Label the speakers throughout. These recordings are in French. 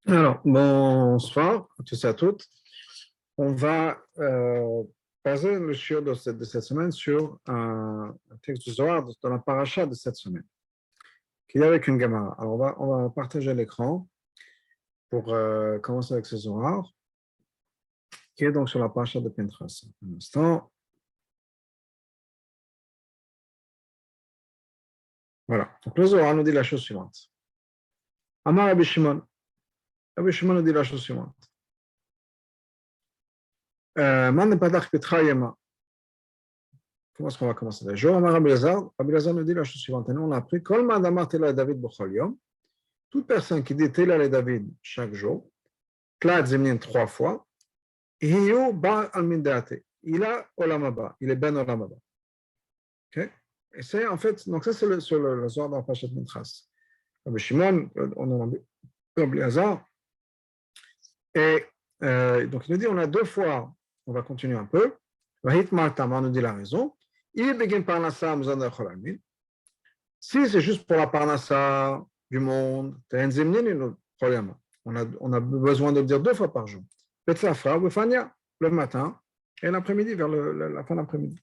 Speaker 1: Alors, bonsoir à tous et à toutes. On va baser le shiur de cette semaine sur un texte du Zohar de la paracha de cette semaine, qui est avec une Gemara. Alors, on va partager l'écran pour commencer avec ce Zohar, qui est donc sur la paracha de Pinchas. Un instant. Voilà. Donc, le Zohar nous dit la chose suivante. Amar Rabbi Shimon. Rabbi Shimon nous dit la chose suivante. Man nepatach petra yema. Comment est-ce qu'on va commencer? Rabbi Lazar nous dit la chose suivante. Et nous, on a appris Kol man amar tela David b'chol yom. Toute personne qui dit tela le David chaque jour, tlat zemnin 3 fois, hiyu ba al min da'ate. Il a olam haba. Il est ben olam haba. Okay? Et c'est en fait, donc ça c'est sur le Zohar dans Parashat Pinchas. Rabbi Shimon, on a Rabbi Lazar. Et donc il nous dit, on a 2 fois, on va continuer un peu. Vahit Martama nous dit la raison. Il begin parnassa muzan chol almin. Si c'est juste pour la parnassa du monde, on a besoin de le dire 2 fois par jour. Petzafra, Befania, le matin et l'après-midi, vers la fin de l'après-midi.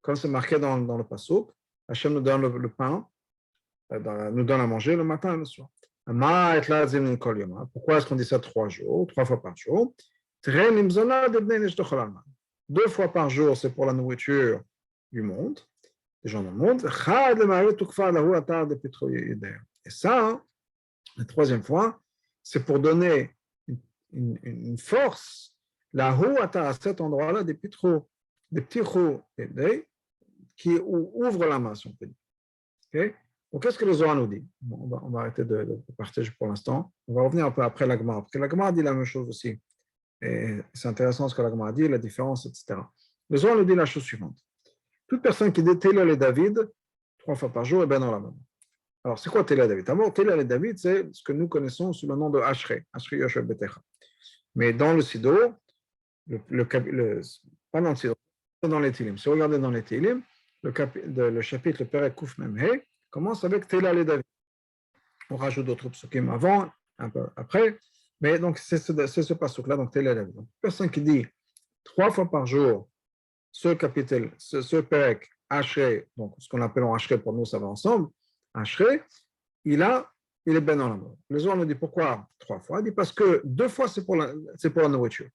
Speaker 1: Comme c'est marqué dans le passouk, Hachem nous donne le pain, nous donne à manger le matin et le soir. Pourquoi est-ce qu'on dit ça 3 fois par jour? 2 fois par jour, c'est pour la nourriture du monde, des gens dans le monde. Et ça, la 3e fois, c'est pour donner une force, la à cet endroit-là, des petits roues qui ouvrent la main, si on peut dire. Okay? Donc, qu'est-ce que le Zohar nous dit? On va arrêter de partager pour l'instant. On va revenir un peu après la Gemara, parce que la Gemara dit la même chose aussi. Et c'est intéressant ce que la Gemara dit, la différence, etc. Le Zohar nous dit la chose suivante. Toute personne qui dit Télé le David 3 fois par jour est bien dans la main. Alors, c'est quoi Télé David? D'abord, Télé le David, c'est ce que nous connaissons sous le nom de Ashrei Yoshua Betecha. Mais dans le Sido, pas dans le Sido, dans les Tilim. Si vous regardez dans les Tilim, le chapitre, le Perek Kouf Memhe, commence avec Télé le David. On rajoute d'autres psukim avant, un peu après, mais donc c'est ce passouk-là, donc Télé le David. Donc, personne qui dit 3 fois par jour ce chapitre, ce Perek Ashrei, donc ce qu'on appelle en Ashrei, pour nous ça va ensemble, Ashrei, il est ben dans la mort. Le Zohar nous dit pourquoi 3 fois? Il dit parce que 2 fois c'est pour la nourriture.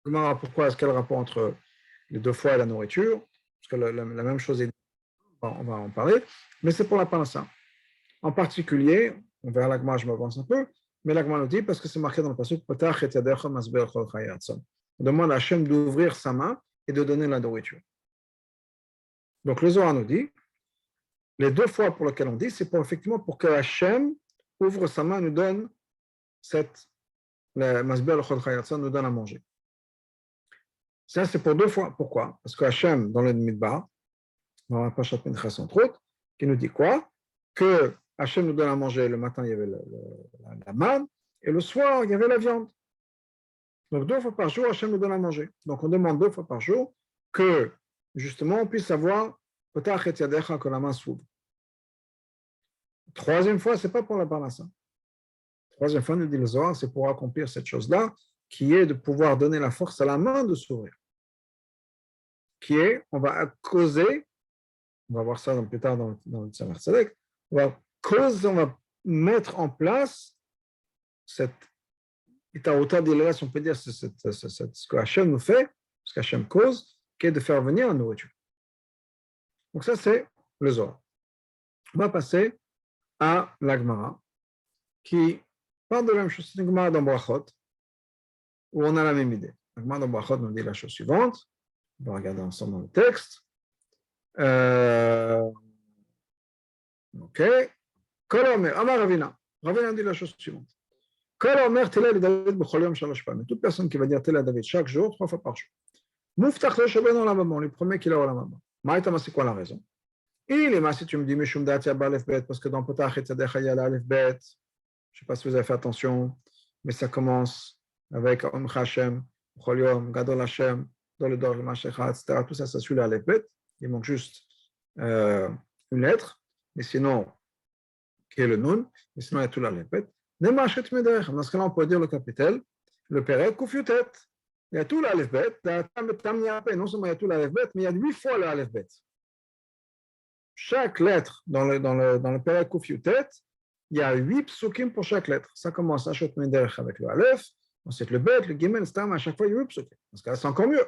Speaker 1: Pourquoi est-ce qu'il y a le rapport entre les 2 fois et la nourriture? Parce que la même chose est, on va en parler, mais c'est pour la parnassa. En particulier, on verra l'agma, je m'avance un peu, mais l'agma nous dit parce que c'est marqué dans le passage, on demande à Hachem d'ouvrir sa main et de donner la nourriture. Donc le Zohar nous dit, les 2 fois pour lesquelles on dit, c'est effectivement pour que Hachem ouvre sa main et nous donne nous donne à manger. Ça, c'est pour 2 fois. Pourquoi? Parce que Hachem, dans le Midbar, dans la Parashat Pinchas entre autres, qui nous dit quoi? Que Hachem nous donne à manger, le matin il y avait la manne, et le soir il y avait la viande. Donc 2 fois par jour, Hachem nous donne à manger. Donc on demande 2 fois par jour que justement on puisse savoir que la main s'ouvre. 3e fois, ce n'est pas pour la parnassa. 3e fois, nous dit le Zohar, c'est pour accomplir cette chose-là, qui est de pouvoir donner la force à la main de s'ouvrir. Qui est, on va causer, on va voir ça plus tard dans le Tzemach Tzedek, on va mettre en place cette itaouta d'Ilela, si on peut dire, ce que Hachem nous fait, ce qu'Hachem cause, qui est de faire venir la nourriture. Donc ça, c'est le Zohar. On va passer à l'Agmara, qui parle de la même chose. C'est une Gemara dans Brachot, où on a la même idée. L'Agmara dans Brachot nous dit la chose suivante. On va regarder ensemble dans le texte. Ok. Kol Omer, Amar Ravina. Ravina dit la chose suivante. Kol Omer, Télé David b'chol yom shalosh pamim. Toute personne qui va dire Télé David chaque jour, 3 fois par jour. Muftach le shabben olam haba. On lui promet qu'il a olam haba. Ma'itama, c'est quoi la raison? Il est si tu me dis Mishum da'at yaba alef bet, parce que dans Potach et Tzadecha il y a l'alef bet. Je ne sais pas si vous avez fait attention, mais ça commence avec Om Hashem, b'chol yom, Gadol Hashem, Dol Dor Mashecha, etc. Tout ça, ça suit l'alef bet. Il manque juste une lettre, mais sinon qui est le nun, et sinon il y a tout l'Aleph Bet. Dans ce cas-là, on peut dire le capitel, le Perek, Koufiotet. Il y a tout l'Aleph Bet, non seulement il y a tout l'Aleph Bet, mais il y a 8 fois l'Aleph Bet. Chaque lettre dans le Perek Koufiotet, il y a 8 psukim pour chaque lettre. Ça commence à Shot Mederech avec le Aleph, ensuite le Bet, le Gimel, Stam, à chaque fois il y a 8 psukim. Dans ce cas-là, c'est encore mieux.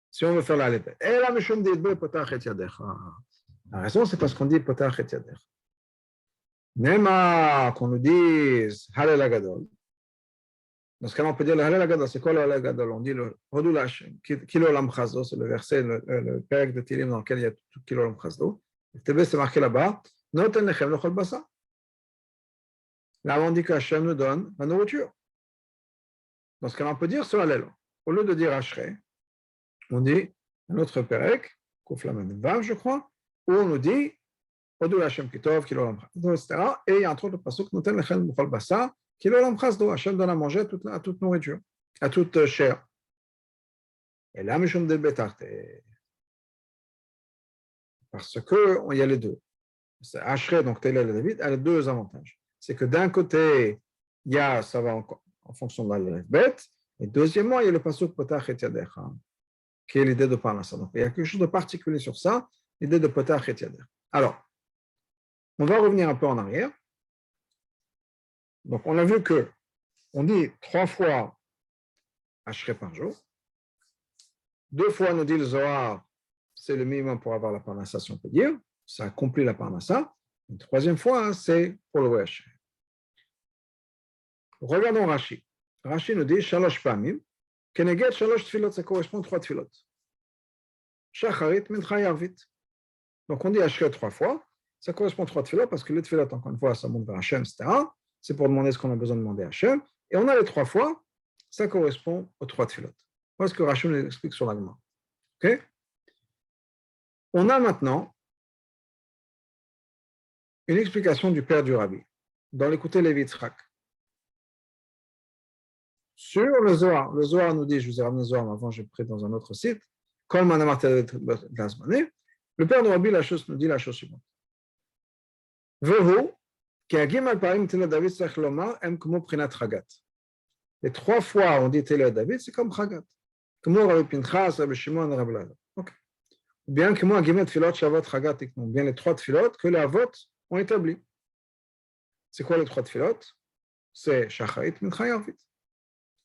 Speaker 1: Si on veut faire l'Aleph Bet. Et là, Mishum Deidbe, Potach et Yadecha. La raison, c'est parce qu'on dit Potach et Yadecha. Nema, qu'on nous dise Halel Agadol. Dans ce cas-là, on peut dire le Halel Agadol. C'est quoi le Halel Agadol? On dit le Hodul Hashem, Kilo Olam Chazdo, c'est le verset, le Perek de Tilim dans lequel il y a tout Kilo Olam Chazdo. Le TB, c'est marqué là-bas. Noten Lechem Lechol Basa. Là, on dit qu'Hachem nous donne la nourriture. Dans ce cas-là, on peut dire ce Halel. Au lieu de dire Ashrei, on dit un autre Perek, Kouflamen Vav, je crois, où on nous dit Hodul Hashem Kitov, Kilo Olam Chazdo, etc. Et il y a entre autres le pasuk Noten Lechem Lechol Basa. Kilo Olam Chazdo, Hachem donne à manger à toute nourriture, à toute chair. Et là, Mishum de Betarte. Parce qu'il y a les deux. C'est Ashrei, donc tel est le David, a les deux avantages. C'est que d'un côté, il y a, ça va en fonction de la bête, et deuxièmement, il y a le pasuk Potach et Yadecha, qui est l'idée de Parnassa. Donc il y a quelque chose de particulier sur ça, l'idée de Potach et Yadecha. Alors, on va revenir un peu en arrière. Donc, on a vu que on dit 3 fois Ashrei par jour. 2 fois, nous dit le Zohar, c'est le minimum pour avoir la Parnassa, si on peut dire. Ça accomplit la Parnassa. Une 3e fois, c'est pour le Ashrei. Regardons Rashi. Rashi nous dit Shalosh Pamim. Keneged Shalosh Tfilot, ça correspond à 3 Tfilot. Shacharit, Mincha, Yarvit. Donc, on dit Ashrei 3 fois. Ça correspond à 3 Tfilot parce que les Tfilot, encore une fois, ça monte vers Hachem, etc. C'est pour demander ce qu'on a besoin de demander à Hachem. Et on a les 3 fois, ça correspond aux 3 Tfilot. Voilà ce que Rashi nous explique sur l'agma. Okay? On a maintenant une explication du père du Rabbi dans l'écouté Lévi Yitzhak. Sur le Zohar nous dit, je vous ai ramené le Zohar, mais avant j'ai pris dans un autre site, le père du Rabbi nous dit la chose suivante. Vehu, les 3 fois on dit Télé David, c'est comme Chagat. Comme Rabbi Pinchas, Rabbi Shimon et Rabbi Elazar. Okay. Ou bien que moi, Gimet Filot, Shavot, Chagat, bien les 3 Tfilot que les Avot ont établi. C'est quoi les 3 Tfilot? C'est Shachait, Mincha, Yarvit.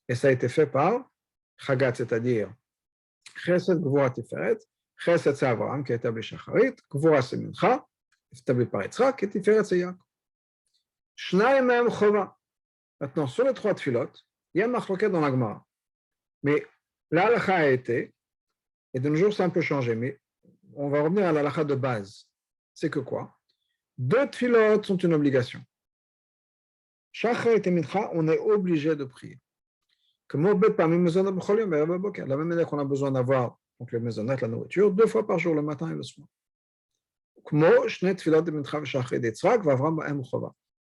Speaker 1: Et ça a été fait par Chagat, c'est-à-dire Chesed, Gvura, Tiferet. Chesed, c'est Abraham qui a établi Shachait. Gvura, c'est Mincha, établi par Yitzhak, et Tiferet, c'est Yaakov. Shnaim Mem Chova. Maintenant, sur les 3 Tfilot, il y a un machloket dans la Gemara. Mais l'halakha a été, et de nos jours, ça a un peu changé, mais on va revenir à l'halakha de base. C'est que quoi? 2 tfilot sont une obligation. Shachar et mincha, on est obligé de prier. De la même manière qu'on a besoin d'avoir donc le maisonnette, la nourriture, 2 fois par jour, le matin et le soir. De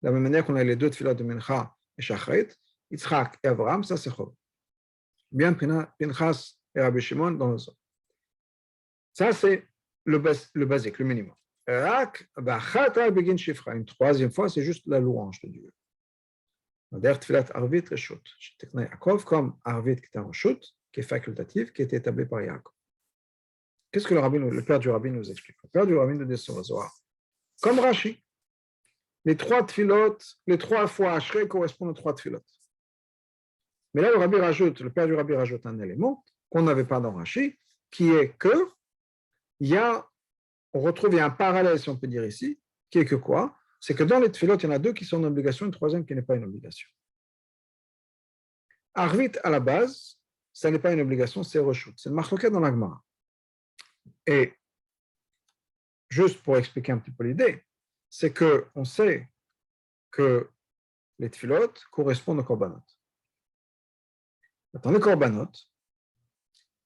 Speaker 1: la même manière qu'on a les 2 tfilot de mincha et Shachar, Yitzhak et Abraham, ça c'est chov. Bien Pinchas et Rabbi Shimon dans le Zohar. Ça, c'est le basique, le minimum. Une 3e fois, c'est juste la louange de Dieu. D'ailleurs, Tfilat Arvit Reshut. Yaakov comme Arvit qui est un Reshut, qui est facultatif, qui est établi par Yaakov. Qu'est-ce que le père du Rabbi nous explique? Le père du Rabbi nous dit sur le Zohar. Comme Rashi, les 3 tfilot, les 3 fois Ashrei correspondent aux 3 tfilot. Mais là, le père du Rabbi rajoute un élément qu'on n'avait pas dans Rashi, qui est que il y a un parallèle, si on peut dire ici, qui est que quoi? C'est que dans les tfilot, il y en a 2 qui sont une obligation, une 3e qui n'est pas une obligation. Arvit, à la base, ça n'est pas une obligation, c'est reshut. C'est le machloket dans la Gemara. Et juste pour expliquer un petit peu l'idée, c'est qu'on sait que les tfilot correspondent aux korbanot. Dans les korbanot,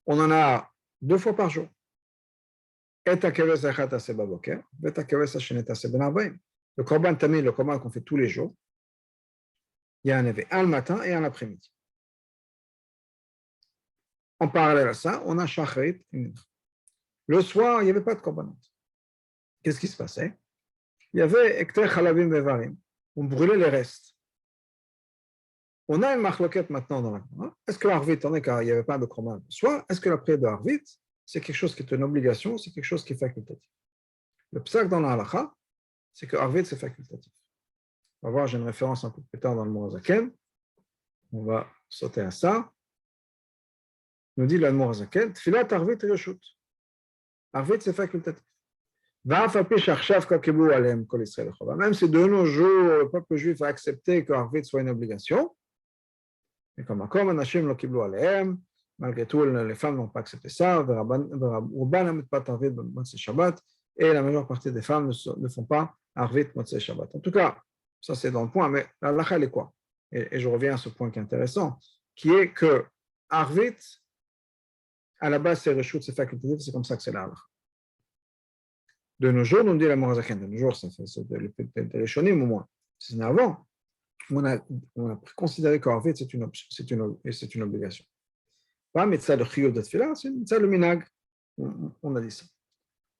Speaker 1: on en a 2 fois par jour. Le korban tamid, le korban qu'on fait tous les jours, il y a un éveil, un le matin et un l'après-midi. En parallèle à ça, on a Shacharit et Mincha. Le soir, il n'y avait pas de korbanot. Qu'est-ce qui se passait? il y avait Ekter Chalavim Vevarim. On brûlait les restes. On a une marloquette maintenant dans la Gemara. Est-ce que l'Arvit, on est car il n'y avait pas de Korban, soit est-ce que la prière de Arvit, c'est quelque chose qui est une obligation, c'est quelque chose qui est facultatif. Le psak dans la halakha, c'est que Arvit, c'est facultatif. On va voir, j'ai une référence un peu plus tard dans le Morazaken. On va sauter à ça. Nous dit le Morazaken, Tfilat Arvit Reshut. Arvit, c'est facultatif. Même si de nos jours, le peuple juif a accepté que Arvit soit une obligation, mais comme malgré tout, les femmes n'ont pas accepté ça, et la majeure partie des femmes ne font pas Arvit Motzei Shabbat. En tout cas, ça c'est dans le point, mais la halakha elle est quoi? Et je reviens à ce point qui est intéressant, qui est que Arvit, à la base c'est Reshut, c'est facultatif, c'est comme ça que c'est la halakha. De nos jours, nous dit la Morazaken, de nos jours, c'est des Rishonim au moins, c'est avant, on a considéré qu'Arvit c'est une obligation. Pas mitzvah de chiyuv de tefila, c'est une mitzvah de minag, on a dit ça.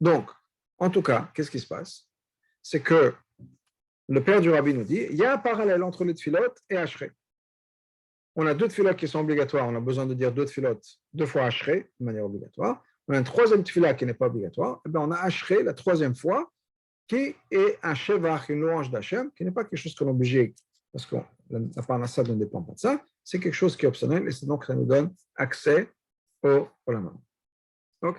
Speaker 1: Donc, en tout cas, qu'est-ce qui se passe? C'est que le père du rabbi nous dit, il y a un parallèle entre les tfilotes et Ashrei. On a deux tfilotes qui sont obligatoires, on a besoin de dire deux tfilotes, deux fois Ashrei, de manière obligatoire. On a une troisième tfila qui n'est pas obligatoire, et bien on a Ashrei la troisième fois, qui est un shevach, une louange d'Hachem, qui n'est pas quelque chose qu'on est obligé, parce que la parnassa ne dépend pas de ça, c'est quelque chose qui est optionnel, et c'est donc ça nous donne accès au Olam. Donc,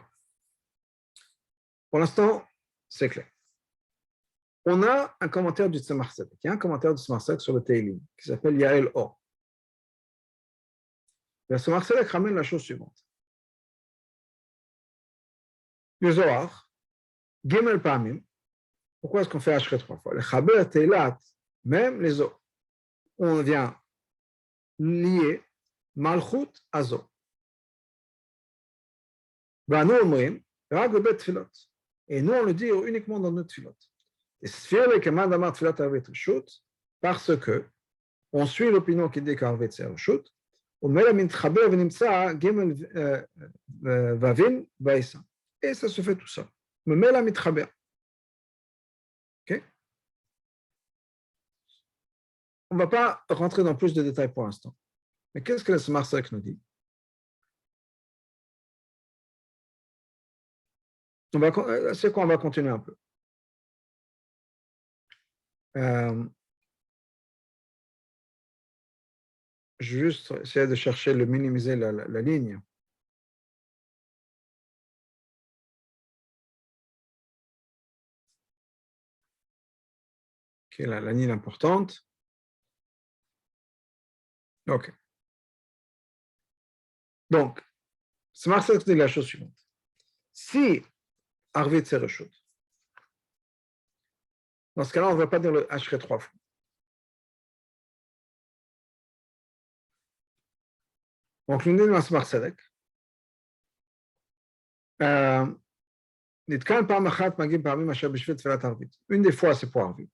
Speaker 1: pour l'instant, c'est clair. On a un commentaire du Tzemach Tzedek. Il y a un commentaire du Tzemach Tzedek sur le Teilim, qui s'appelle Yael Or. Le Tzemach Tzedek ramène la chose suivante. Le Zohar, Gimel Pamim, pourquoi est-ce qu'on fait Ashrei 3 fois? Le Chaber Teilat, même les Zohar, on vient lier Malchut à Zohar. Et nous, on le dit uniquement dans notre tfilot. Parce que on suit l'opinion qui dit qu'Arvit c'est Reshut, et ça se fait tout ça. Okay? On ne va pas rentrer dans plus de détails pour l'instant. Mais qu'est-ce que le Tzemach Tzedek nous dit? C'est quoi, on va continuer un peu. Juste essayer de chercher, de minimiser la ligne. Okay, la ligne importante. OK. Donc, Tzemach Tzedek dit la chose suivante. Si Arvit c'est Reshut, dans ce cas-là, on ne va pas dire le Ashrei 3 fois. Donc, nous disons à Tzemach Tzedek, une des fois, c'est pour Arvit.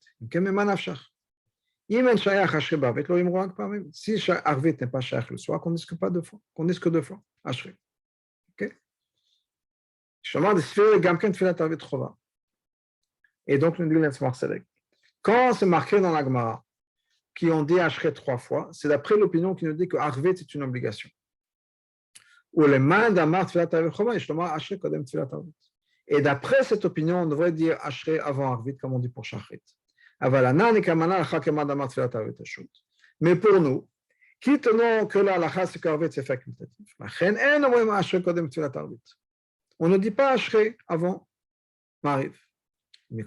Speaker 1: Si Arvit n'est pas Shach le soir, qu'on ne disque pas deux fois, qu'on disque deux fois, Ashrei. OK? Et donc, nous dit le Tzemach Tzedek, quand c'est marqué dans la Gemara, qui ont dit Ashrei 3 fois, c'est d'après l'opinion qui nous dit que Arvit est une obligation. Et d'après cette opinion, on devrait dire Ashrei avant Arvit, comme on dit pour Shachrit. Mais pour nous, qui tenons que la halakha c'est qu'Arvit c'est facultatif, on ne dit pas Ashrei avant Mariv. Mais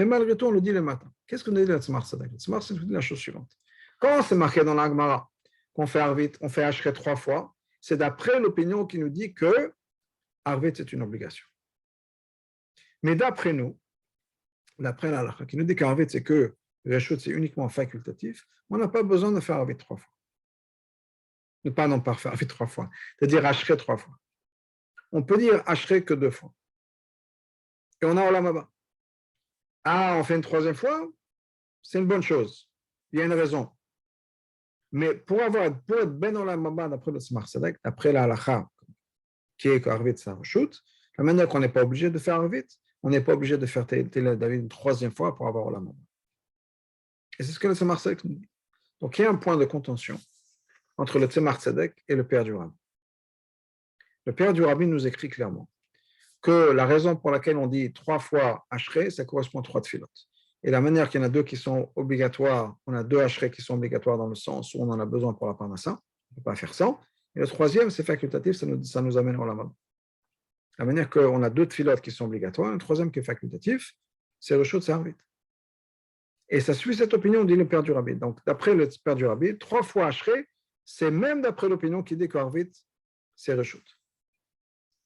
Speaker 1: malgré tout, on le dit le matin. Qu'est-ce que nous dit le Tzemach Tzedek? Le Tzemach Tzedek dit la chose suivante. Quand c'est marqué dans la Gemara qu'on fait Arvit, on fait Ashrei 3 fois, c'est d'après l'opinion qui nous dit que Arvit c'est une obligation. Mais d'après nous, d'après la halakha qui nous dit qu'Arvit c'est que Reshut c'est uniquement facultatif, on n'a pas besoin de faire Arvit 3 fois. Ne pas non pas faire Arvit 3 fois, c'est-à-dire Ashrei 3 fois. On peut dire Ashrei que 2 fois. Et on a Olam Haba. Ah, on fait une 3e fois, c'est une bonne chose. Il y a une raison. Mais pour être ben Olam Haba d'après le Tzemach Tzedek, d'après la halakha qui est qu'Arvit c'est un Reshut, la manière qu'on n'est pas obligé de faire Arvit, on n'est pas obligé de faire Teilat David une troisième fois pour avoir Olam Haba. Et c'est ce que le Tzemar Tzedek nous dit. Donc il y a un point de contention entre le Tzemar Tzedek et le père du Rabbi. Le père du Rabbi nous écrit clairement que la raison pour laquelle on dit 3 fois Ashrei, ça correspond à 3 tfilotes. Et la manière qu'il y en a 2 qui sont obligatoires, on a 2 Ashrei qui sont obligatoires dans le sens où on en a besoin pour la parnassa, on ne peut pas faire ça. Et le troisième, c'est facultatif, ça nous amène au Olam. La manière qu'on a 2 tfilotes qui sont obligatoires, un troisième qui est facultatif, c'est Reshut, c'est Arvit. Et ça suit cette opinion, dit le père du Rabbi. Donc, d'après le père du Rabbi, 3 fois Ashrei, c'est même d'après l'opinion qui dit qu'Arvit, c'est Reshut.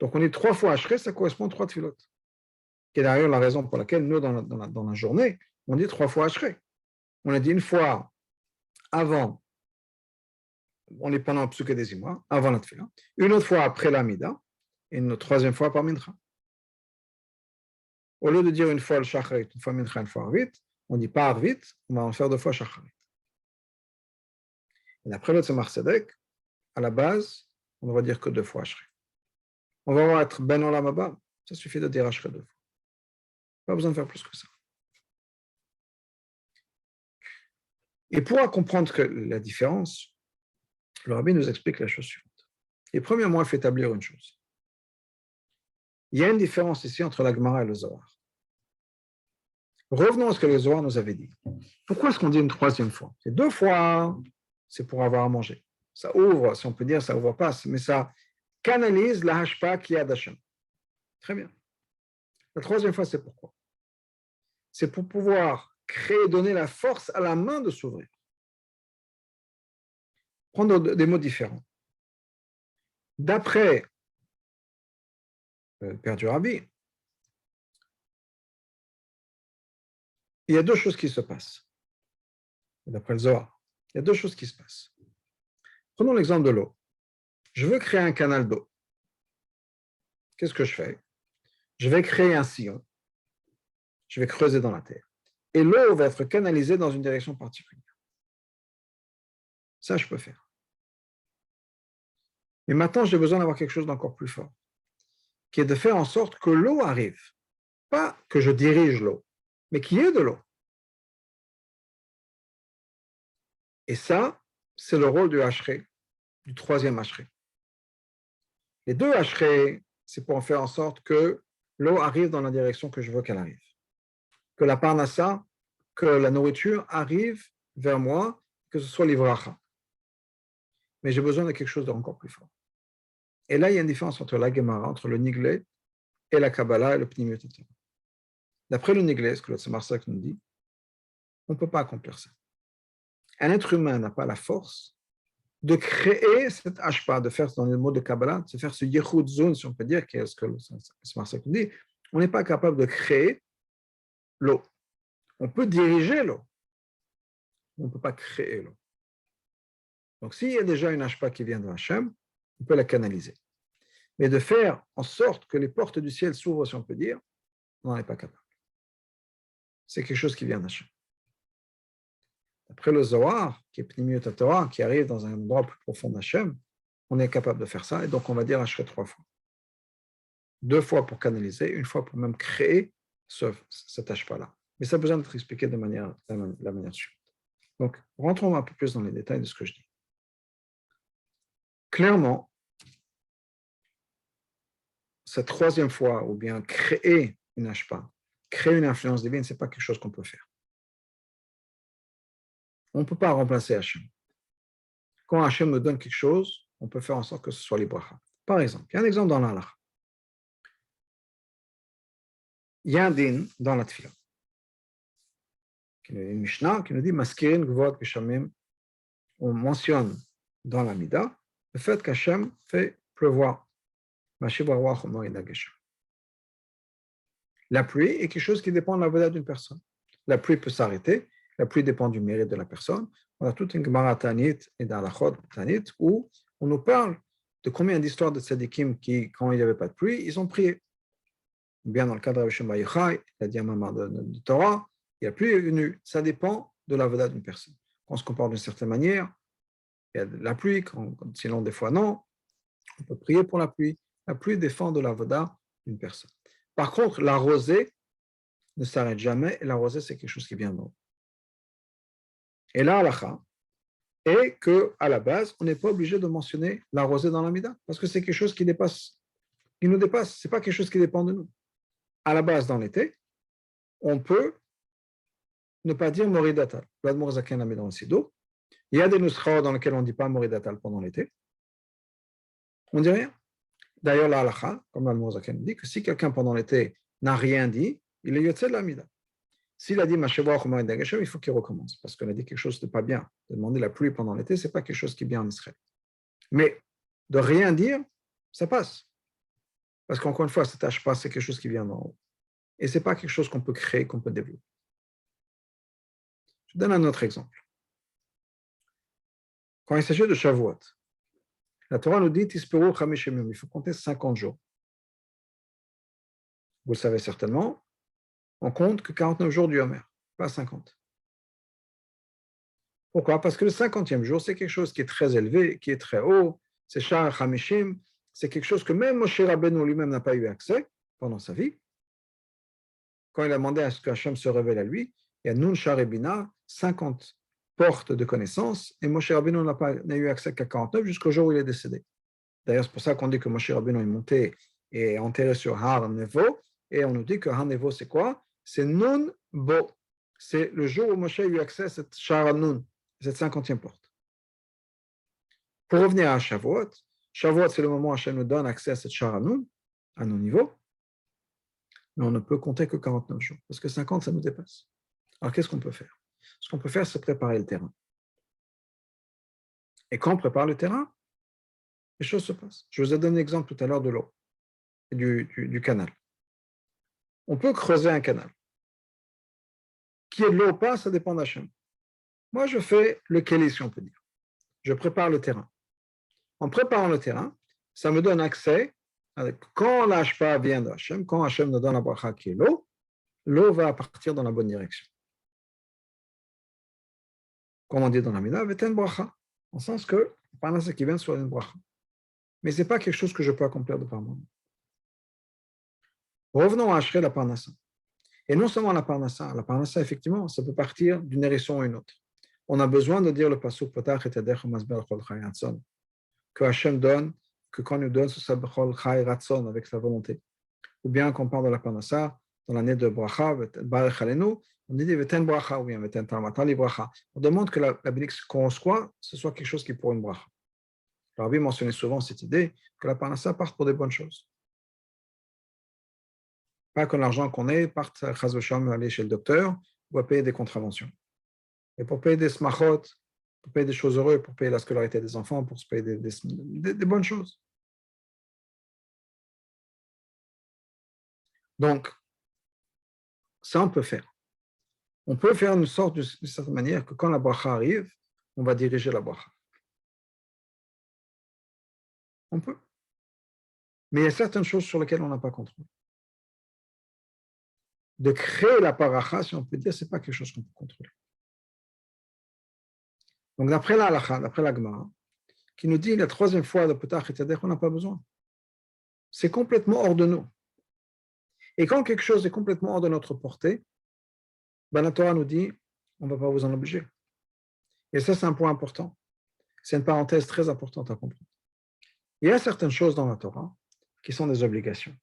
Speaker 1: Donc, on est 3 fois Ashrei, ça correspond à 3 tfilotes. Qui est d'ailleurs la raison pour laquelle nous, dans la journée, on dit 3 fois Ashrei. On a dit une fois avant, on est pendant le psuké des Imois, avant la tfila, une autre fois après l'Amida, et une troisième fois par Mincha. Au lieu de dire une fois le Shacharit, une fois Mincha, une fois Arvit, on dit pas Arvit, on va en faire 2 fois Shacharit. Et d'après le Tzemar Tzedek, à la base, on ne va dire que 2 fois Ashrei. On va être Ben Olam Haba, ça suffit de dire Ashrei 2 fois. Pas besoin de faire plus que ça. Et pour comprendre que la différence, le Rabbi nous explique la chose suivante. Et premièrement, il faut établir une chose. Il y a une différence ici entre la Gemara et le Zohar. Revenons à ce que le Zohar nous avait dit. Pourquoi est-ce qu'on dit une troisième fois? C'est 2 fois, c'est pour avoir à manger. Ça ouvre, si on peut dire, ça ouvre pas, mais ça canalise la hashpa qui a d'Hachem. Très bien. La troisième fois, c'est pourquoi? C'est pour pouvoir créer, donner la force à la main de s'ouvrir. Prendre des mots différents. D'après le père du Rabbi, il y a 2 choses qui se passent. D'après le Zohar, il y a 2 choses qui se passent. Prenons l'exemple de l'eau. Je veux créer un canal d'eau. Qu'est-ce que je fais? Je vais créer un sillon. Je vais creuser dans la terre. Et l'eau va être canalisée dans une direction particulière. Ça, je peux faire. Mais maintenant, j'ai besoin d'avoir quelque chose d'encore plus fort, qui est de faire en sorte que l'eau arrive. Pas que je dirige l'eau, mais qu'il y ait de l'eau. Et ça, c'est le rôle du Ashrei, du troisième Ashrei. Les 2 Ashrei, c'est pour en faire en sorte que l'eau arrive dans la direction que je veux qu'elle arrive. Que la parnassa, que la nourriture arrive vers moi, que ce soit l'ivracha. Mais j'ai besoin de quelque chose d'encore plus fort. Et là, il y a une différence entre la Gemara, entre le Niglé et la Kabbalah et le Pnimiut. D'après le Niglé, ce que le Tzemar Tzedek nous dit, on ne peut pas accomplir ça. Un être humain n'a pas la force de créer cette hashpa, de faire, dans le mot de Kabbalah, de faire ce yichud zone, si on peut dire, qu'est-ce que le Tzemar Tzedek nous dit. On n'est pas capable de créer l'eau. On peut diriger l'eau. On ne peut pas créer l'eau. Donc, s'il y a déjà une hashpa qui vient de Hachem, on peut la canaliser. Mais de faire en sorte que les portes du ciel s'ouvrent, si on peut dire, on n'en est pas capable. C'est quelque chose qui vient d'Hachem. Après le Zohar, qui est Pnimiut Torah, qui arrive dans un endroit plus profond d'Hachem, on est capable de faire ça, et donc on va dire Ashrei 3 fois. 2 fois pour canaliser, 1 fois pour même créer cet hashpa-là. Mais ça a besoin d'être expliqué de la manière suivante. Donc, rentrons un peu plus dans les détails de ce que je dis. Clairement, cette troisième fois, ou bien créer une hashpa, créer une influence divine, ce n'est pas quelque chose qu'on peut faire. On ne peut pas remplacer Hachem. Quand Hachem nous donne quelque chose, on peut faire en sorte que ce soit les brachas. Par exemple, il y a un exemple dans l'Halakha. Il y a un din dans la Tfila. Une Mishnah qui nous dit Maskirin Gvod Geshamim. On mentionne dans la Mida le fait qu'Hachem fait pleuvoir. La pluie est quelque chose qui dépend de la vedette d'une personne. La pluie peut s'arrêter, la pluie dépend du mérite de la personne. On a toute une Gemara Tanit et d'Halachot Tanit où on nous parle de combien d'histoires de tzadikim qui, quand il n'y avait pas de pluie, ils ont prié. Bien dans le cadre de Shema Yochai, il a dit un moment de Torah, il n'y a plus venu. Ça dépend de la vedette d'une personne. Quand on se comporte d'une certaine manière, il y a de la pluie, sinon des fois non, on peut prier pour la pluie. La pluie dépend de la voda d'une personne. Par contre, la rosée ne s'arrête jamais, et la rosée, c'est quelque chose qui vient d'en haut. Et là, halakha est qu'à la base, on n'est pas obligé de mentionner la rosée dans l'amida, parce que c'est quelque chose qui nous dépasse, ce n'est pas quelque chose qui dépend de nous. À la base, dans l'été, on peut ne pas dire moridatal. L'Admour Zaken l'a mis dans le Sido. Il y a des nuskha dans lesquels on ne dit pas moridatal pendant l'été. On ne dit rien. D'ailleurs, la halakha, comme l'Admour Zaken dit, que si quelqu'un pendant l'été n'a rien dit, il est yotze de l'amida. S'il a dit Masheva Chomoed Dageshem, il faut qu'il recommence, parce qu'on a dit quelque chose de pas bien. De demander la pluie pendant l'été, ce n'est pas quelque chose qui est bien en Israël. Mais de rien dire, ça passe. Parce qu'encore une fois, cette pas, c'est quelque chose qui vient d'en haut. Et ce n'est pas quelque chose qu'on peut créer, qu'on peut développer. Je donne un autre exemple. Quand il s'agit de Shavuot, la Torah nous dit Tisperu Chamishim Yom, il faut compter 50 jours. Vous le savez certainement, on compte que 49 jours du Homer, pas 50. Pourquoi? Parce que le 50e jour, c'est quelque chose qui est très élevé, qui est très haut, c'est Shar Chamishim, c'est quelque chose que même Moshe Rabbeinu lui-même n'a pas eu accès pendant sa vie. Quand il a demandé à ce qu'Hachem se révèle à lui, il y a Nun Shar et Bina, 50 portes de connaissance, et Moshe Rabbeinu n'a eu accès qu'à 49 jusqu'au jour où il est décédé. D'ailleurs, c'est pour ça qu'on dit que Moshe Rabbeinu est monté et enterré sur Har Nevo, et on nous dit que Har Nevo, c'est quoi? C'est Nun Bo. C'est le jour où Moshe a eu accès à cette Shar Nun, cette 50e porte. Pour revenir à Shavuot, Shavuot, c'est le moment où Hachem nous donne accès à cette Shar Nun, à nos niveaux, mais on ne peut compter que 49 jours, parce que 50, ça nous dépasse. Alors, qu'est-ce qu'on peut faire? Ce qu'on peut faire, c'est préparer le terrain. Et quand on prépare le terrain, les choses se passent. Je vous ai donné l'exemple tout à l'heure de l'eau, du canal. On peut creuser un canal. Qu'il y ait de l'eau ou pas, ça dépend d'Hachem. Moi, je fais le kéli, si on peut dire. Je prépare le terrain. En préparant le terrain, ça me donne accès, quand l'Hashpa vient d'Hachem, quand Hachem nous donne la bracha qui est l'eau va partir dans la bonne direction. Comme on dit dans la Mina, veten bracha, en sens que parnassa qui vient soit une bracha. Mais ce n'est pas quelque chose que je peux accomplir de par moi-même. Revenons à Ashrei la parnassa. Et non seulement la parnassa, effectivement, ça peut partir d'une hérisson à une autre. On a besoin de dire le pasuk potach et adech masber chol chay ratzon, que Hachem donne, que quand il nous donne ce sabchol chay ratzon avec sa volonté. Ou bien qu'on parle de la parnassa, dans l'année de bracha, barech alenu, on dit veten bracha, ou bien veten tarmatali bracha. On demande que la bénédiction qu'on reçoit, ce soit quelque chose qui est pour une bracha. Le Rabbi mentionnait souvent cette idée que la parnassa parte pour des bonnes choses. Pas que l'argent qu'on ait parte à aller chez le docteur ou à payer des contraventions. Et pour payer des smachot, pour payer des choses heureuses, pour payer la scolarité des enfants, pour se payer des bonnes choses. Donc, ça, on peut faire. On peut faire une sorte d'une certaine manière que quand la bracha arrive, on va diriger la bracha. On peut. Mais il y a certaines choses sur lesquelles on n'a pas contrôle. De créer la paracha, si on peut dire, ce n'est pas quelque chose qu'on peut contrôler. Donc, d'après la halakha, d'après la Gemara, qui nous dit la troisième fois de Petach et Tzadek, on n'a pas besoin. C'est complètement hors de nous. Et quand quelque chose est complètement hors de notre portée, ben la Torah nous dit, on ne va pas vous en obliger. Et ça, c'est un point important. C'est une parenthèse très importante à comprendre. Il y a certaines choses dans la Torah qui sont des obligations.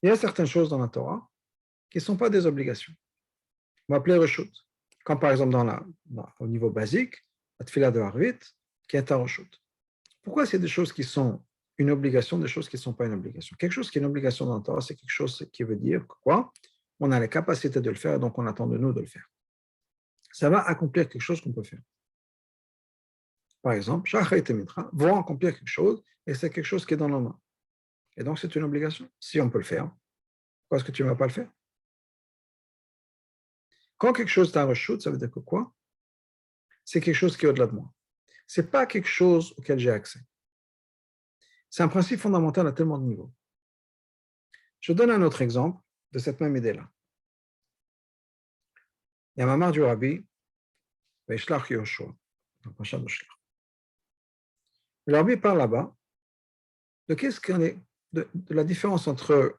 Speaker 1: Il y a certaines choses dans la Torah qui ne sont pas des obligations. On va appeler reshut. Comme par exemple au niveau basique, la tefila de Harvit, qui est un reshut. Pourquoi c'est des choses qui sont une obligation, des choses qui ne sont pas une obligation? Quelque chose qui est une obligation dans la Torah, c'est quelque chose qui veut dire que quoi? On a la capacité de le faire, donc on attend de nous de le faire. Ça va accomplir quelque chose qu'on peut faire. Par exemple, Shachrit et Mitra vont accomplir quelque chose, et c'est quelque chose qui est dans nos mains. Et donc c'est une obligation. Si on peut le faire, pourquoi est-ce que tu ne vas pas le faire? Quand quelque chose est un reshut, ça veut dire que quoi? C'est quelque chose qui est au-delà de moi. Ce n'est pas quelque chose auquel j'ai accès. C'est un principe fondamental à tellement de niveaux. Je donne un autre exemple de cette même idée-là. Il y a Mamar du Rabbi, Veishlach Yoshua, le Rabbi parle là-bas de qu'est-ce qu'on est, de la différence entre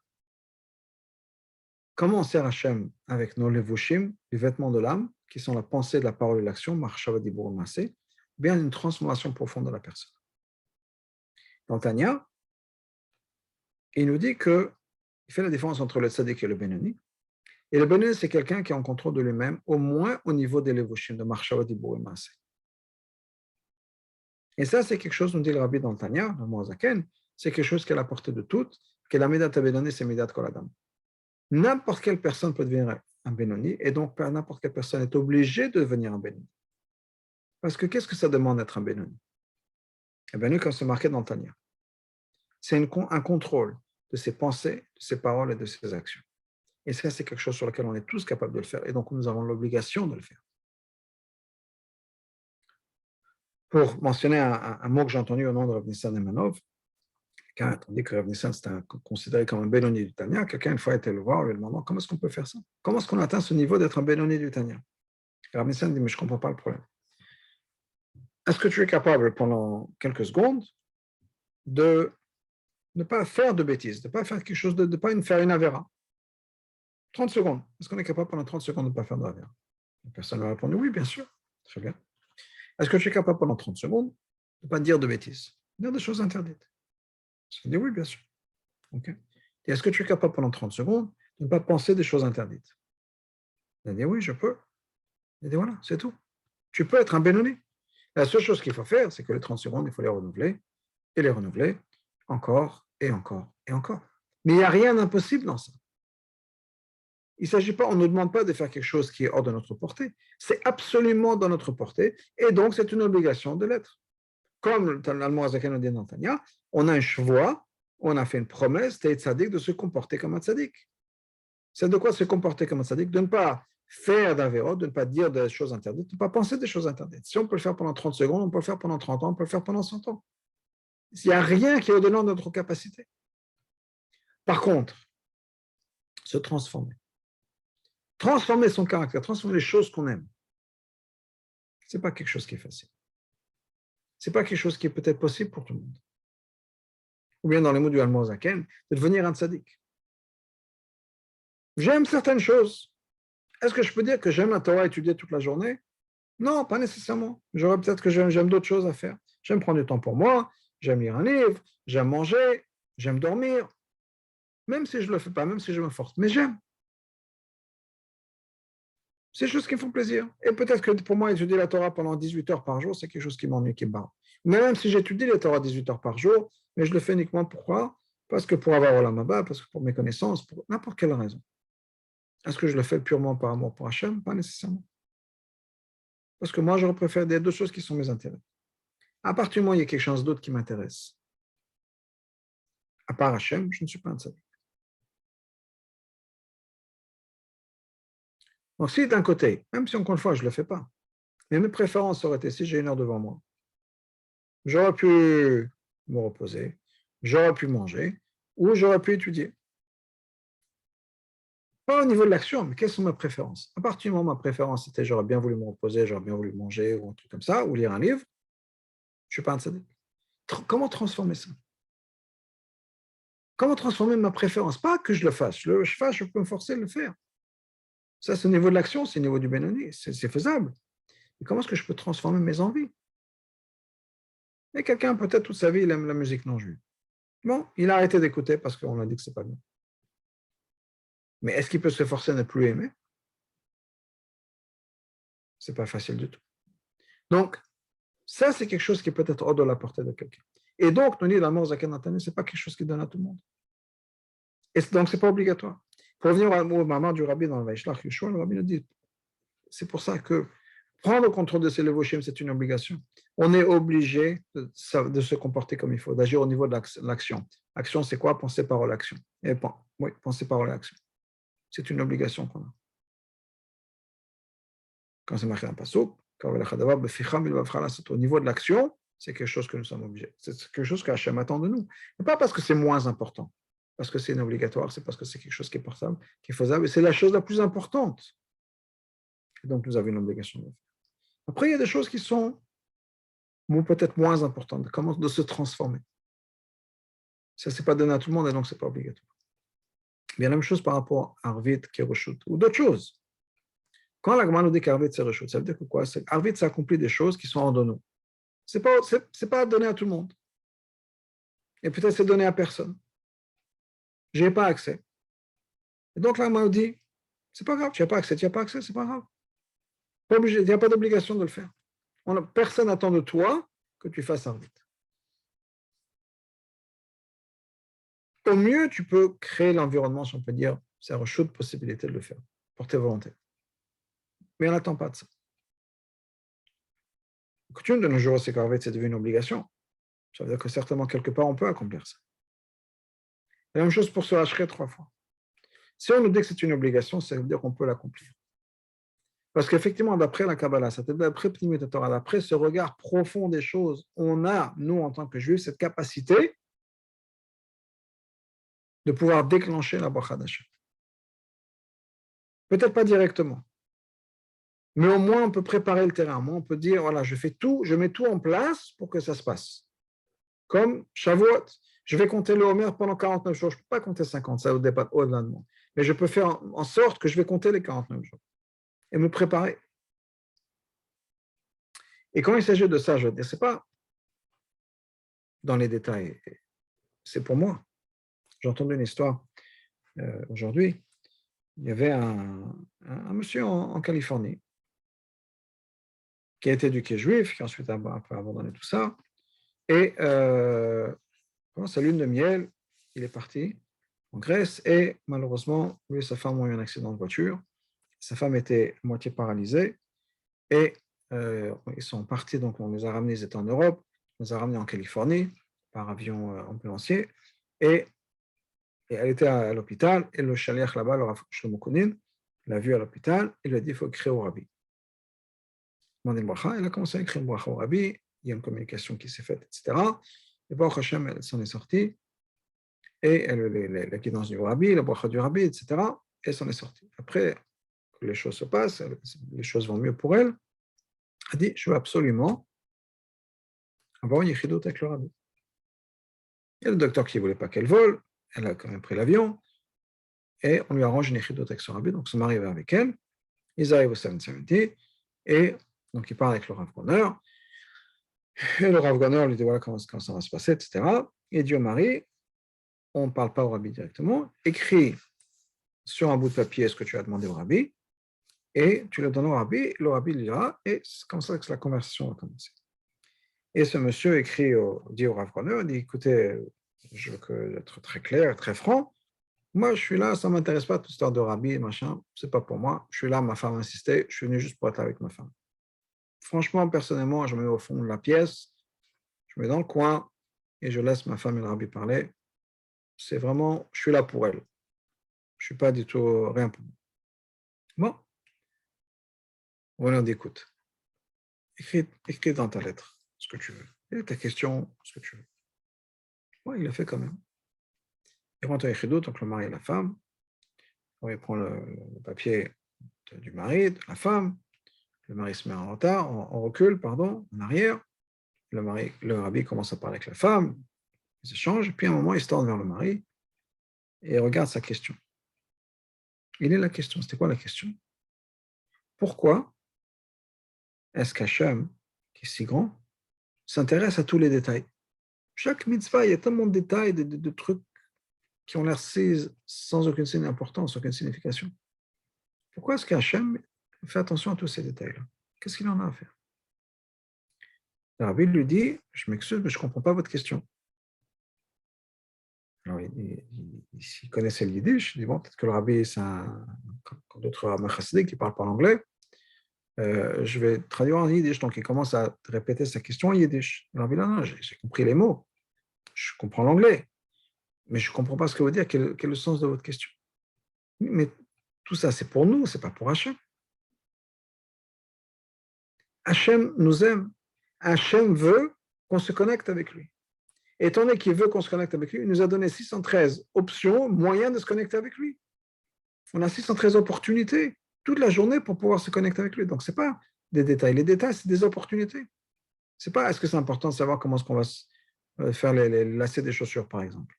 Speaker 1: comment on sert Hachem avec nos levushim, les vêtements de l'âme, qui sont la pensée, la parole et l'action, marshava dibur masé, bien une transformation profonde de la personne. Dans Tanya, il nous dit qu'il fait la différence entre le tzaddik et le benoni. Et le benoni, c'est quelqu'un qui est en contrôle de lui-même, au moins au niveau des levushim, de marshava dibur masé. Et ça, c'est quelque chose, nous dit le rabbi dans le Tanya, le Moazaken, c'est quelque chose qui est à la portée de toutes, que la médat à benoni, c'est médat kol adam. N'importe quelle personne peut devenir un benoni, et donc n'importe quelle personne est obligée de devenir un benoni. Parce que qu'est-ce que ça demande d'être un benoni? Un benoni, comme c'est marqué dans le Tanya, c'est un contrôle de ses pensées, de ses paroles et de ses actions. Et ça, c'est quelque chose sur lequel on est tous capables de le faire, et donc nous avons l'obligation de le faire. Pour mentionner un mot que j'ai entendu au nom de Rav Nissan Emanov, quelqu'un a dit que Rav Nissan c'était considéré comme un benoni du Tanya, quelqu'un une fois été le voir, lui demandant comment est-ce qu'on peut faire ça? Comment est-ce qu'on atteint ce niveau d'être un benoni du Tanya? Rav Nissan dit, mais je ne comprends pas le problème. Est-ce que tu es capable pendant quelques secondes de ne pas faire de bêtises, de ne pas faire quelque chose, de ne pas faire une avéra? 30 secondes. Est-ce qu'on est capable pendant 30 secondes de ne pas faire de avéra? La personne lui a répondu, oui, bien sûr. Très bien. Est-ce que tu es capable pendant 30 secondes de ne pas dire de bêtises, dire des choses interdites? Il dit, oui, bien sûr. Okay. Et est-ce que tu es capable pendant 30 secondes de ne pas penser des choses interdites? Il a dit, oui, je peux. Il a dit, voilà, c'est tout. Tu peux être un benoni. La seule chose qu'il faut faire, c'est que les 30 secondes, il faut les renouveler, et les renouveler, encore, et encore, et encore. Mais il n'y a rien d'impossible dans ça. Il ne s'agit pas, on ne nous demande pas de faire quelque chose qui est hors de notre portée. C'est absolument dans notre portée, et donc c'est une obligation de l'être. Comme l'allemand Azaken dit dans Tanya, on a un chevoie, on a fait une promesse, t'es tzaddik, de se comporter comme un tzaddik. C'est de quoi se comporter comme un tzaddik, de ne pas faire d'avéro, de ne pas dire des choses interdites, de ne pas penser des choses interdites. Si on peut le faire pendant 30 secondes, on peut le faire pendant 30 ans, on peut le faire pendant 100 ans. Il n'y a rien qui est au-delà de notre capacité. Par contre, se transformer. Transformer son caractère, transformer les choses qu'on aime. Ce n'est pas quelque chose qui est facile. Ce n'est pas quelque chose qui est peut-être possible pour tout le monde. Ou bien dans les mots du Allemand Zaken, de devenir un tzaddik. J'aime certaines choses. Est-ce que je peux dire que j'aime la Torah étudier toute la journée? Non, pas nécessairement. J'aurais peut-être que j'aime d'autres choses à faire. J'aime prendre du temps pour moi, j'aime lire un livre, j'aime manger, j'aime dormir. Même si je ne le fais pas, même si je me force. Mais j'aime. C'est des choses qui me font plaisir. Et peut-être que pour moi, étudier la Torah pendant 18 heures par jour, c'est quelque chose qui m'ennuie, qui me barre. Mais même si j'étudie la Torah 18 heures par jour, mais je le fais uniquement pourquoi? Parce que pour avoir Olam Haba, parce que pour mes connaissances, pour n'importe quelle raison. Est-ce que je le fais purement par amour pour Hachem? Pas nécessairement. Parce que moi, j'aurais préféré des deux choses qui sont mes intérêts. À partir du moment où il y a quelque chose d'autre qui m'intéresse, à part Hachem, je ne suis pas un tzaddik. Donc, si d'un côté, même si encore une fois, je ne le fais pas, mais mes préférences auraient été, si j'ai une heure devant moi, j'aurais pu me reposer, j'aurais pu manger, ou j'aurais pu étudier. Pas au niveau de l'action, mais quelles sont mes préférences? À partir du moment où ma préférence était j'aurais bien voulu me reposer, j'aurais bien voulu manger, ou un truc comme ça, ou lire un livre, je ne suis pas un tzaddik. Comment transformer ça? Comment transformer ma préférence? Pas que je le fasse, je peux me forcer à le faire. Ça, c'est au niveau de l'action, c'est au niveau du Benoni, c'est faisable. Mais comment est-ce que je peux transformer mes envies? Et quelqu'un, peut-être toute sa vie, il aime la musique non juive. Bon, il a arrêté d'écouter parce qu'on a dit que c'est pas bien. Mais est-ce qu'il peut se forcer à ne plus aimer? C'est pas facile du tout. Donc, ça, c'est quelque chose qui peut être hors de la portée de quelqu'un. Et donc, nous dit la mort Zaken Nathané, c'est pas quelque chose qui donne à tout le monde. Et donc, c'est pas obligatoire. Pour revenir au maman du rabbi dans le Vaishlach Yeshua, le rabbi nous dit, c'est pour ça que prendre le contrôle de ses levoshim, c'est une obligation. On est obligé de se comporter comme il faut, d'agir au niveau de l'action. L'action, c'est quoi? Penser, parole, action. Oui, penser, parole, action. C'est une obligation qu'on a. Quand c'est marqué dans le pasuk, au niveau de l'action, c'est quelque chose que nous sommes obligés. C'est quelque chose qu'Hachem attend de nous. Mais pas parce que c'est moins important, parce que c'est obligatoire, c'est parce que c'est quelque chose qui est portable, qui est faisable, et c'est la chose la plus importante. Et donc, nous avons une obligation de le faire. Après, il y a des choses qui sont peut-être moins importantes, comment de se transformer. Ça, ce n'est pas donné à tout le monde, et donc ce n'est pas obligatoire. Il y a la même chose par rapport à Arvit, Keroshut, ou d'autres choses. Quand la Gemara nous dit qu'Arvit, c'est Reshut, ça veut dire que quoi? Arvit, ça accomplit des choses qui sont en nous. Ce n'est pas donné à tout le monde. Et peut-être c'est donné à personne. Je n'ai pas accès. Et donc là, on dit, c'est pas grave, tu n'as pas accès, c'est pas grave. Pas obligé, il n'y a pas d'obligation de le faire. Personne n'attend de toi que tu fasses Arvit. Au mieux, tu peux créer l'environnement, si on peut dire, c'est une chaude possibilité de le faire, pour tes volontés. Mais on n'attend pas de ça. La coutume de nos jours, c'est qu'Arvit, c'est devenu une obligation. Ça veut dire que certainement, quelque part, on peut accomplir ça. La même chose pour se hacher 3 fois. Si on nous dit que c'est une obligation, ça veut dire qu'on peut l'accomplir. Parce qu'effectivement, d'après la Kabbalah, d'après Pnimut Torah, d'après ce regard profond des choses, on a, nous, en tant que juifs, cette capacité de pouvoir déclencher la bracha d'Hashem. Peut-être pas directement, mais au moins on peut préparer le terrain. Au moins on peut dire, voilà, je mets tout en place pour que ça se passe. Comme Shavuot, je vais compter le Homer pendant 49 jours. Je ne peux pas compter 50, ça dépasse au-delà de moi. Mais je peux faire en sorte que je vais compter les 49 jours et me préparer. Et quand il s'agit de ça, je veux dire, ce n'est pas dans les détails, c'est pour moi. J'ai entendu une histoire aujourd'hui. Il y avait un monsieur en Californie qui a été éduqué juif, qui ensuite a un peu abandonné tout ça. Et pendant sa lune de miel, il est parti en Grèce et malheureusement, lui et sa femme ont eu un accident de voiture. Sa femme était à moitié paralysée et ils sont partis, donc on les a ramenés, ils étaient en Europe, on les a ramenés en Californie par avion ambulancier et elle était à l'hôpital et le shaliach là-bas, le Rav Shlomo Kounin, l'a vu à l'hôpital, il lui a dit il faut écrire au rabbi. Elle a commencé à écrire une bracha au rabbi, il y a une communication qui s'est faite, etc. Et Baruch Hashem, elle s'en est sortie, et la guidance du rabbi, la bracha du rabbi, etc. Et elle s'en est sortie. Après que les choses se passent, les choses vont mieux pour elle, elle a dit je veux absolument avoir une yichidut avec le rabbi. Il y a le docteur qui ne voulait pas qu'elle vole, elle a quand même pris l'avion, et on lui arrange une yichidut avec son rabbi, donc son mari va avec elle, ils arrivent au 770, et donc il parle avec le Rav Goner, et le Rav Goner lui dit voilà comment ça va se passer, etc. Il dit au mari, on ne parle pas au rabbi directement, écris sur un bout de papier ce que tu as demandé au rabbi, et tu le donnes au rabbi lira, et c'est comme ça que la conversation va commencer. Et ce monsieur dit au Rav Goner, il dit écoutez, je veux être très clair, très franc, moi je suis là, ça ne m'intéresse pas toute cette histoire de rabbi, machin, c'est pas pour moi, je suis là, ma femme insistait, je suis venu juste pour être avec ma femme. Franchement, personnellement, je me mets au fond de la pièce, je me mets dans le coin et je laisse ma femme et le rabbi parler. C'est vraiment, je suis là pour elle. Je ne suis pas du tout rien pour moi. Bon, voilà, on dit écoute, écris dans ta lettre ce que tu veux. Et ta question, ce que tu veux. Bon, il l'a fait quand même. Il rentre à Echidot, donc le mari et la femme. Il prend le papier du mari, de la femme. Le mari se met en retard, en recul, pardon, en arrière. Le rabbi commence à parler avec la femme, ils échangent, puis à un moment, il se tourne vers le mari et regarde sa question. Il est la question. C'était quoi la question? Pourquoi est-ce qu'Hachem, qui est si grand, s'intéresse à tous les détails? Chaque mitzvah, il y a tellement de détails, de trucs qui ont l'air sans aucune importance, aucune signification. Pourquoi est-ce qu'Hachem fait attention à tous ces détails-là? Qu'est-ce qu'il en a à faire? Le rabbi lui dit, je m'excuse, mais je ne comprends pas votre question. Alors, il connaissait le yiddish, il dit, bon, peut-être que le rabbi, c'est comme d'autres rabbins chassidiques qui ne parlent pas l'anglais, je vais traduire en yiddish. Donc, il commence à répéter sa question en yiddish. Le rabbi, non, j'ai compris les mots, je comprends l'anglais, mais je ne comprends pas ce que vous dites, quel est le sens de votre question. Mais tout ça, c'est pour nous, ce n'est pas pour Hachem. Hachem nous aime. Hachem veut qu'on se connecte avec lui. Et étant donné qu'il veut qu'on se connecte avec lui, il nous a donné 613 options, moyens de se connecter avec lui. On a 613 opportunités toute la journée pour pouvoir se connecter avec lui. Donc, ce n'est pas des détails. Les détails, c'est des opportunités. C'est pas, est-ce que c'est important de savoir comment est-ce qu'on va faire les lacets des chaussures, par exemple.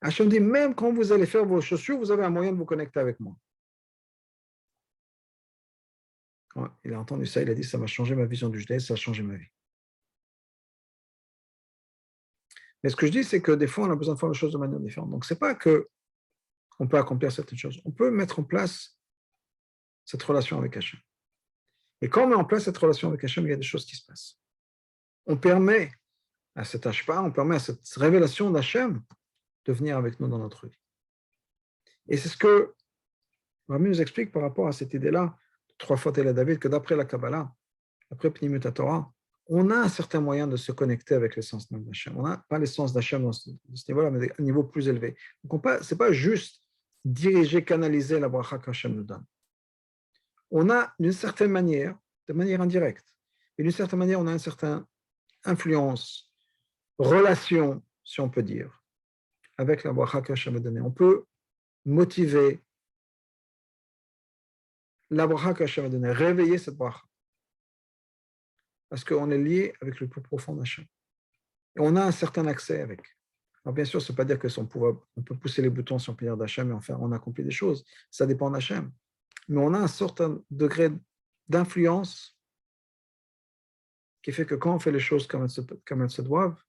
Speaker 1: Hachem dit, même quand vous allez faire vos chaussures, vous avez un moyen de vous connecter avec moi. Quand il a entendu ça, il a dit, ça m'a changé ma vision du judaïsme, ça a changé ma vie. Mais ce que je dis, c'est que des fois, on a besoin de faire les choses de manière différente. Donc, ce n'est pas qu'on peut accomplir certaines choses. On peut mettre en place cette relation avec Hachem. Et quand on met en place cette relation avec Hachem, il y a des choses qui se passent. On permet à cet Hashpa, on permet à cette révélation d'Hachem de venir avec nous dans notre vie. Et c'est ce que Rami nous explique par rapport à cette idée-là, 3 fois Télé David, que d'après la Kabbalah, après Pnimut Torah, on a un certain moyen de se connecter avec l'essence même d'Hachem. On n'a pas l'essence d'Hachem dans ce niveau-là, mais à un niveau plus élevé. Donc, ce n'est pas juste diriger, canaliser la bracha qu'Hachem nous donne. On a d'une certaine manière, de manière indirecte, et d'une certaine manière, on a une certaine influence, relation, si on peut dire, avec la bracha qu'Hachem a donnée. On peut motiver la bracha qu'Hachem a donnée, réveiller cette bracha. Parce qu'on est lié avec le plus profond d'Hachem. Et on a un certain accès avec. Alors bien sûr, ça ne veut pas dire que son pouvoir, on peut pousser les boutons si on peut dire d'Hachem et on accomplit des choses. Ça dépend d'Hachem. Mais on a un certain degré d'influence qui fait que quand on fait les choses comme elles se doivent,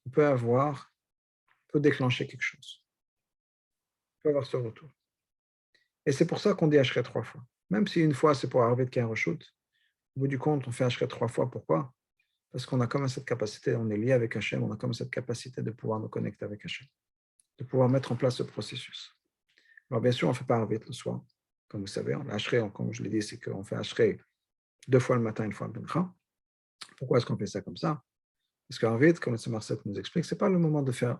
Speaker 1: on peut déclencher quelque chose. On peut avoir ce retour. Et c'est pour ça qu'on dit Hachem 3 fois. Même si une fois, c'est pour arriver de Kain Reshut, au bout du compte, on fait Hachem 3 fois. Pourquoi? Parce qu'on a comme cette capacité, on est lié avec Hachem, on a comme cette capacité de pouvoir nous connecter avec Hachem, de pouvoir mettre en place ce processus. Alors bien sûr, on ne fait pas Arvit le soir, comme vous savez. Hachem, comme je l'ai dit, c'est qu'on fait Hachem 2 fois le matin, 1 fois le Mincha. Pourquoi est-ce qu'on fait ça comme ça? Parce qu'Arvit, comme le Marcel nous explique, ce n'est pas le moment de faire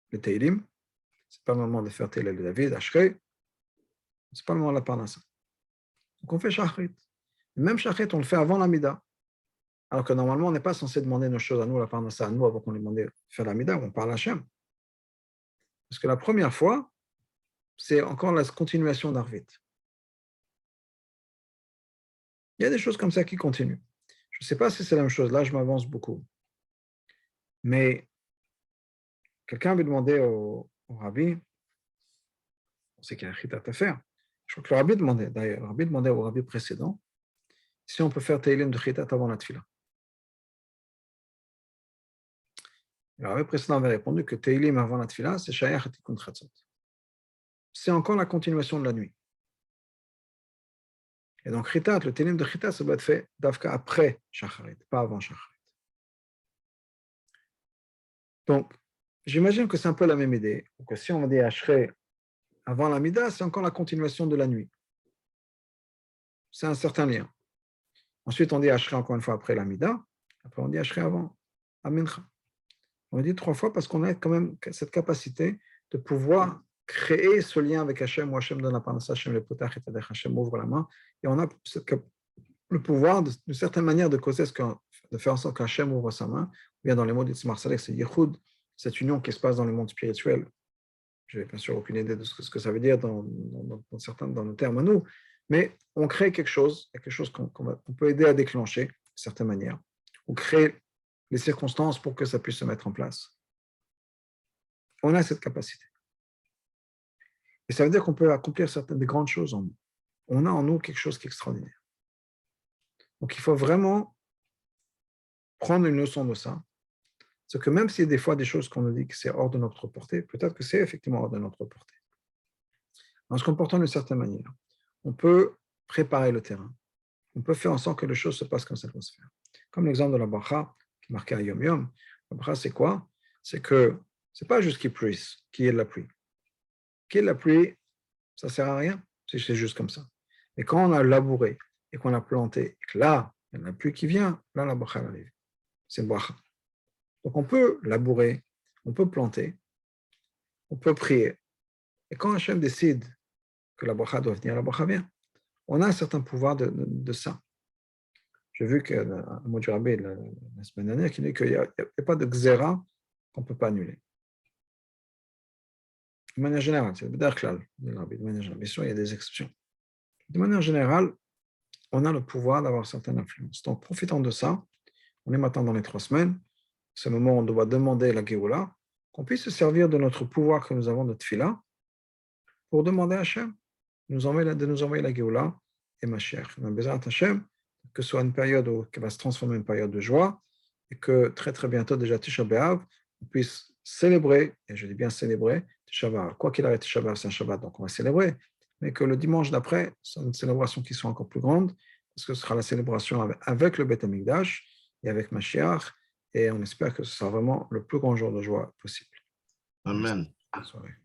Speaker 1: le Teilim, ce n'est pas le moment de faire Teilel de David, Hachem, ce n'est pas le moment de la Parnassa. Donc on fait Shachrit. Et même Shachrit, on le fait avant l'Amida. Alors que normalement, on n'est pas censé demander nos choses à nous, la Parnassa à nous, avant qu'on les demande de faire l'Amida, on parle à Hachem. Parce que la première fois, c'est encore la continuation d'Arvit. Il y a des choses comme ça qui continuent. Je ne sais pas si c'est la même chose. Là, je m'avance beaucoup. Mais quelqu'un avait demandé au rabbi, on sait qu'il y a un chitat à faire. Je crois que le rabbi demandait, d'ailleurs, le rabbi demandait au rabbi précédent si on peut faire Teilim de chitat avant la tefila. Le rabbi précédent avait répondu que Teilim avant la tefila, c'est Shayach Tikun Chatzot. C'est encore la continuation de la nuit. Et donc, Chitat, le Teilim de Chitat, ça doit être fait d'Avka après Shacharit, pas avant Shacharit. Donc, j'imagine que c'est un peu la même idée. Que si on dit Ashrei avant la Mida, c'est encore la continuation de la nuit. C'est un certain lien. Ensuite, on dit Ashrei encore une fois après la Mida. Après, on dit Ashrei avant Amincha. On dit 3 fois parce qu'on a quand même cette capacité de pouvoir créer ce lien avec Hachem, où Hachem donne la parnassa, Hachem le potach et Tadech, Hachem ouvre la main, et on a le pouvoir, d'une certaine manière, de causer de faire en sorte qu'Hachem ouvre sa main, ou bien dans les mots d'Itzmar Salek, c'est Yichud, cette union qui se passe dans le monde spirituel. Je n'ai bien sûr aucune idée de ce que ça veut dire dans nos termes à nous, mais on crée quelque chose qu'on peut aider à déclencher, d'une certaine manière, ou créer les circonstances pour que ça puisse se mettre en place. On a cette capacité. Et ça veut dire qu'on peut accomplir des grandes choses en nous. On a en nous quelque chose qui est extraordinaire. Donc il faut vraiment prendre une leçon de ça. C'est que même s'il y a des fois des choses qu'on nous dit que c'est hors de notre portée, peut-être que c'est effectivement hors de notre portée. En se comportant d'une certaine manière, on peut préparer le terrain. On peut faire en sorte que les choses se passent comme ça doit se faire. Comme l'exemple de la bracha qui est marqué à Yom Yom. La bracha, c'est quoi? C'est que ce n'est pas juste qu'il pluie, qu'il y ait de la pluie. Qu'il y ait de la pluie, ça ne sert à rien, c'est juste comme ça. Mais quand on a labouré et qu'on a planté, et que là, il y en a plus qui vient, là, la bracha arrive. C'est une bracha. Donc, on peut labourer, on peut planter, on peut prier. Et quand Hachem décide que la bracha doit venir, la bracha vient. On a un certain pouvoir de ça. J'ai vu qu'un mot du rabbi la semaine dernière qui dit qu'il n'y a pas de xéra qu'on ne peut pas annuler. De manière générale, c'est le B'dar de rabbi, de manière générale. Bien sûr, il y a des exceptions. De manière générale, on a le pouvoir d'avoir certaines influences. Donc, profitant de ça, on est maintenant dans les 3 semaines, c'est le moment où on doit demander la Géoula, qu'on puisse se servir de notre pouvoir que nous avons de Tfila pour demander à Hachem de nous envoyer la Géoula et Mashiach. On a besoin d'Hachem, que ce soit une période qui va se transformer en une période de joie, et que très très bientôt, déjà Tisha B'Av, on puisse célébrer, et je dis bien célébrer, Tisha B'Av. Quoi qu'il arrive, Tisha B'Av, c'est un Shabbat, donc on va célébrer, mais que le dimanche d'après, c'est une célébration qui soit encore plus grande, parce que ce sera la célébration avec le Beth Amikdash et avec Mashiach, et on espère que ce sera vraiment le plus grand jour de joie possible.
Speaker 2: Amen.
Speaker 1: Bonne soirée.